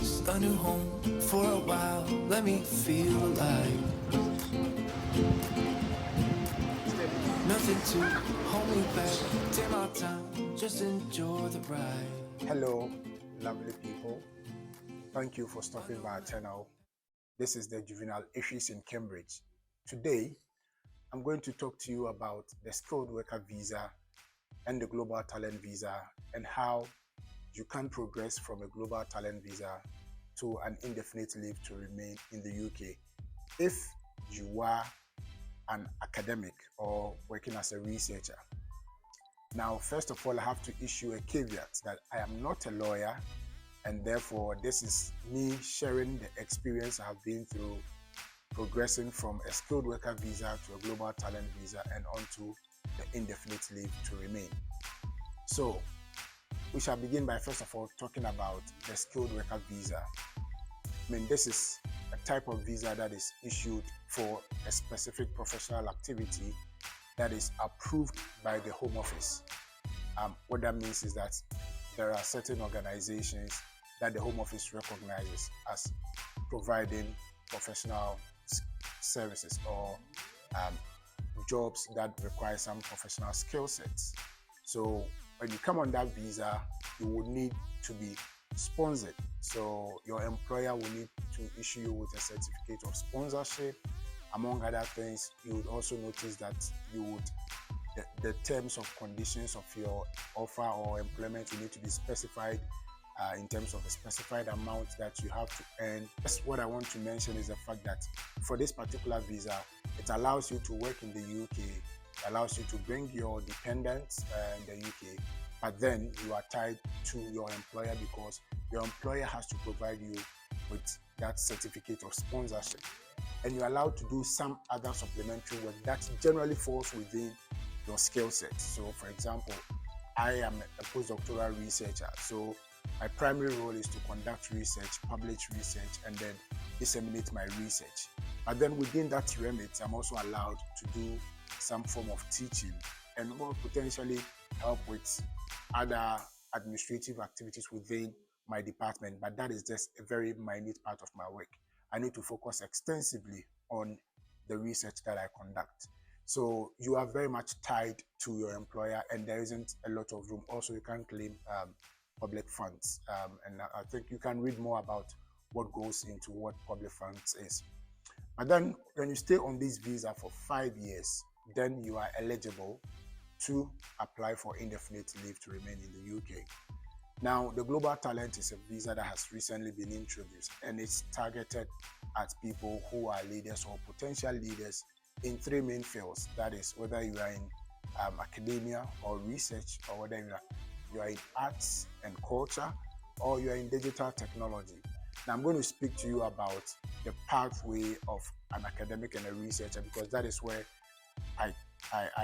just a new home for a while. Let me feel alive. Nothing to hold me back. Take my time, just enjoy the ride. Hello, lovely people. Thank you for stopping by our channel. This is the Juvenile Ehwi in Cambridge. Today, I'm going to talk to you about the skilled worker visa and the global talent visa and how you can progress from a global talent visa to an indefinite leave to remain in the UK if you are an academic or working as a researcher. Now, first of all, I have to issue a caveat that I am not a lawyer, and therefore this is me sharing the experience I have been through progressing from a skilled worker visa to a global talent visa and onto the indefinite leave to remain. So we shall begin by first of all talking about the skilled worker visa. I mean, this is a type of visa that is issued for a specific professional activity that is approved by the Home Office. What that means is that there are certain organizations that the Home Office recognizes as providing professional services or jobs that require some professional skill sets. So when you come on that visa, you will need to be sponsored. So your employer will need to issue you with a certificate of sponsorship. Among other things, you would also notice that the terms of conditions of your offer or employment will need to be specified in terms of a specified amount that you have to earn. That's what I want to mention is the fact that for this particular visa, it allows you to work in the UK, it allows you to bring your dependents in the UK, but then you are tied to your employer because your employer has to provide you with that certificate of sponsorship. And you're allowed to do some other supplementary work that generally falls within your skill set. So for example, I am a postdoctoral researcher. So my primary role is to conduct research, publish research, and then disseminate my research. But then within that remit, I'm also allowed to do some form of teaching and more potentially help with other administrative activities within my department. But that is just a very minute part of my work. I need to focus extensively on the research that I conduct. So you are very much tied to your employer and there isn't a lot of room. Also, you can't claim public funds. And I think you can read more about what goes into what public funds is. But then when you stay on this visa for 5 years, then you are eligible to apply for indefinite leave to remain in the UK. Now, the Global Talent is a visa that has recently been introduced and it's targeted at people who are leaders or potential leaders in 3 main fields. That is, whether you are in academia or research, or whether you are in arts and culture, or you are in digital technology. Now, I'm going to speak to you about the pathway of an academic and a researcher because that is where I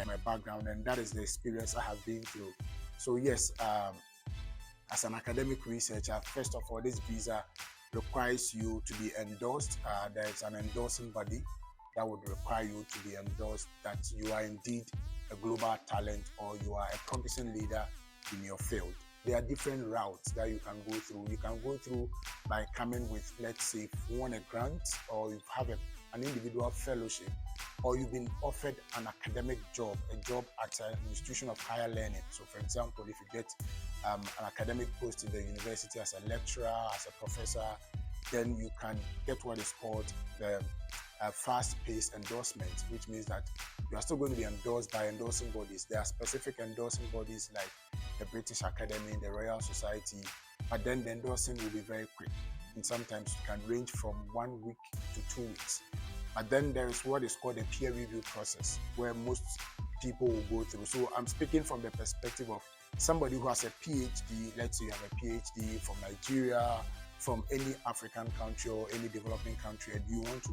my background and that is the experience I have been through. So yes, as an academic researcher, first of all, this visa requires you to be endorsed. There is an endorsing body that would require you to be endorsed that you are indeed a global talent or you are a promising leader in your field. There are different routes that you can go through. You can go through by coming with, let's say, if you want a grant or you have an individual fellowship, or you've been offered an academic job, a job at an institution of higher learning. So for example, if you get an academic post in the university as a lecturer, as a professor, then you can get what is called the fast-paced endorsement, which means that you are still going to be endorsed by endorsing bodies. There are specific endorsing bodies like the British Academy, the Royal Society, but then the endorsing will be very quick. And sometimes it can range from 1 week to 2 weeks. But then there is what is called a peer review process, where most people will go through. So I'm speaking from the perspective of somebody who has a PhD. Let's say you have a PhD from Nigeria, from any African country or any developing country, and you want to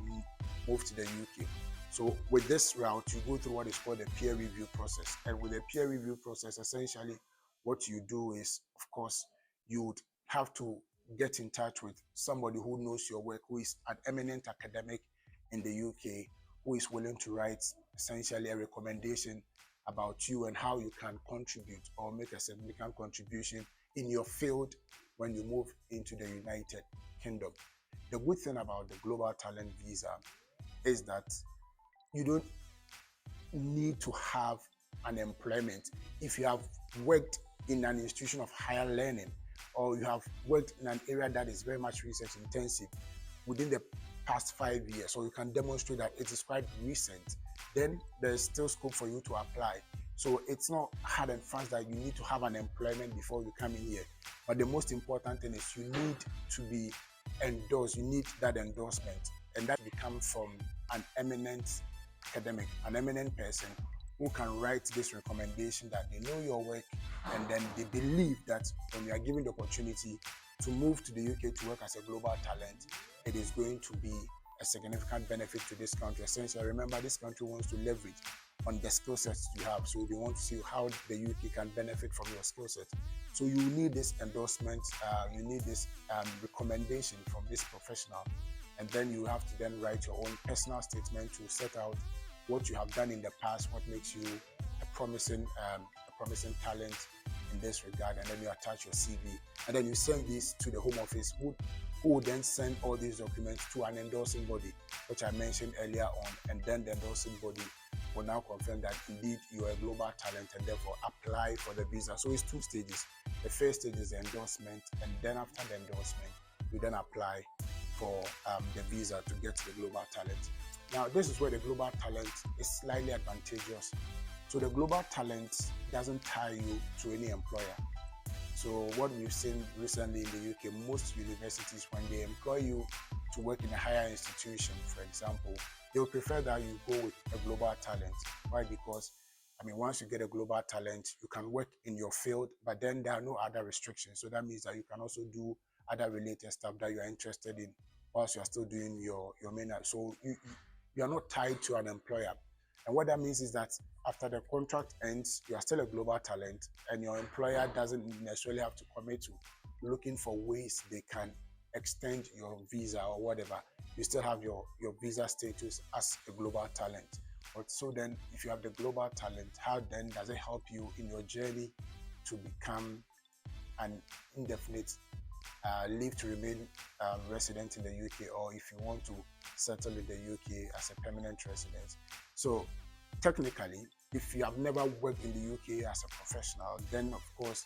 move to the UK. So with this route, you go through what is called a peer review process. And with a peer review process, essentially what you do is, of course, you would have to get in touch with somebody who knows your work, who is an eminent academic in the UK, who is willing to write essentially a recommendation about you and how you can contribute or make a significant contribution in your field when you move into the United Kingdom. The good thing about the Global Talent Visa is that you don't need to have an employment. If you have worked in an institution of higher learning, or you have worked in an area that is very much research intensive within the past 5 years, or you can demonstrate that it is quite recent, then there's still scope for you to apply. So it's not hard and fast that you need to have an employment before you come in here. But the most important thing is you need to be endorsed. You need that endorsement, and that becomes from an eminent academic, an eminent person who can write this recommendation that they know your work, and then they believe that when you are given the opportunity to move to the UK to work as a global talent, it is going to be a significant benefit to this country. Essentially, remember, this country wants to leverage on the skill sets you have. So they want to see how the UK can benefit from your skill set. So you need this endorsement, you need this recommendation from this professional, and then you have to then write your own personal statement to set out what you have done in the past, what makes you a promising talent in this regard, and then you attach your CV, and then you send this to the Home Office, who will then send all these documents to an endorsing body, which I mentioned earlier on, and then the endorsing body will now confirm that indeed you are a global talent and therefore apply for the visa. So it's 2 stages. The first stage is the endorsement, and then after the endorsement, you then apply for the visa to get the global talent. Now, this is where the global talent is slightly advantageous. So the global talent doesn't tie you to any employer. So what we've seen recently in the UK, most universities, when they employ you to work in a higher institution, for example, they will prefer that you go with a global talent. Why? Because, once you get a global talent, you can work in your field, but then there are no other restrictions. So that means that you can also do other related stuff that you are interested in whilst you are still doing your main. So you are not tied to an employer. And what that means is that after the contract ends, you are still a global talent, and your employer doesn't necessarily have to commit to looking for ways they can extend your visa or whatever. You still have your visa status as a global talent. But so then, if you have the global talent, how then does it help you in your journey to become an indefinite leave to remain resident in the UK, or if you want to settle in the UK as a permanent resident? So technically, if you have never worked in the UK as a professional, then of course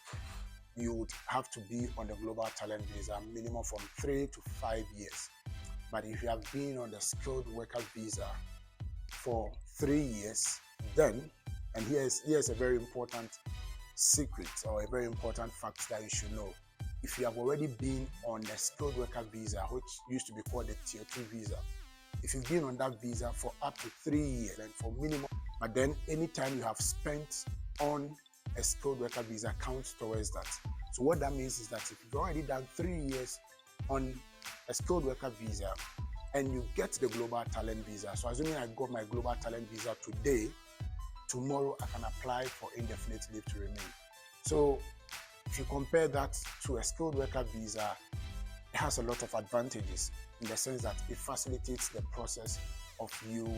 you would have to be on the global talent visa minimum from 3 to 5 years. But if you have been on the skilled worker visa for 3 years, then, and here's a very important secret, or a very important fact that you should know. If you have already been on a skilled worker visa, which used to be called the Tier 2 visa, if you've been on that visa for up to 3 years, and for minimum, but then anytime you have spent on a skilled worker visa counts towards that. So what that means is that if you've already done 3 years on a skilled worker visa and you get the global talent visa, so assuming I got my global talent visa today, tomorrow I can apply for indefinite leave to remain. So if you compare that to a skilled worker visa, it has a lot of advantages, in the sense that it facilitates the process of you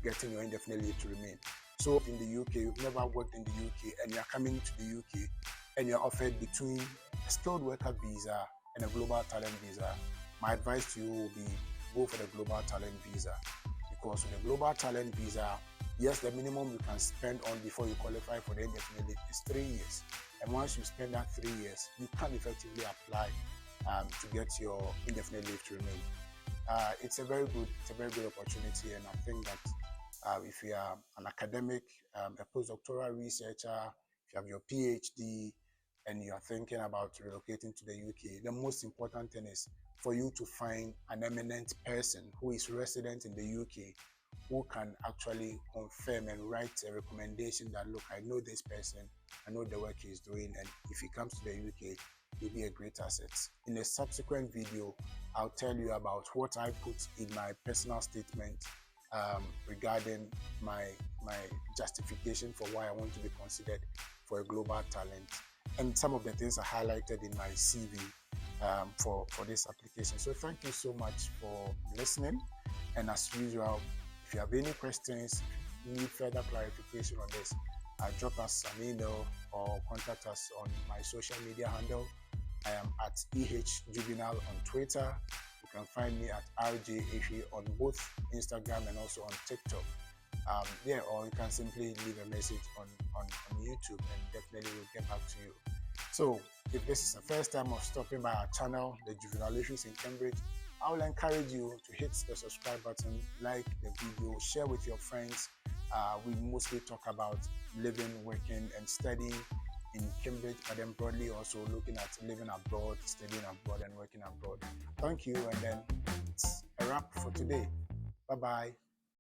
getting your indefinite leave to remain. So in the UK, you've never worked in the UK, and you're coming to the UK, and you're offered between a skilled worker visa and a global talent visa. My advice to you will be, go for the global talent visa, because with the global talent visa, yes, the minimum you can spend on before you qualify for the indefinite leave is 3 years. And once you spend that 3 years, you can effectively apply to get your indefinite leave to remain. It's a very good opportunity, and I think that if you are an academic, a postdoctoral researcher, if you have your PhD, and you are thinking about relocating to the UK, the most important thing is for you to find an eminent person who is resident in the UK, who can actually confirm and write a recommendation that, look, I know this person, I know the work he's doing, and if he comes to the UK, he'll be a great asset. In a subsequent video, I'll tell you about what I put in my personal statement regarding my justification for why I want to be considered for a global talent, and some of the things I highlighted in my CV for this application. So thank you so much for listening, and as usual, if you have any questions, need further clarification on this, drop us an email or contact us on my social media handle, I am at Juvenile on Twitter. You can find me at RJ Ehwi on both Instagram and also on TikTok. Or you can simply leave a message on YouTube, and definitely we'll get back to you. So if this is the first time of stopping by our channel, the Juvenile Ehwi in Cambridge, I will encourage you to hit the subscribe button, like the video, share with your friends. We mostly talk about living, working, and studying in Cambridge, but then broadly also looking at living abroad, studying abroad, and working abroad. Thank you, and then it's a wrap for today. Bye-bye.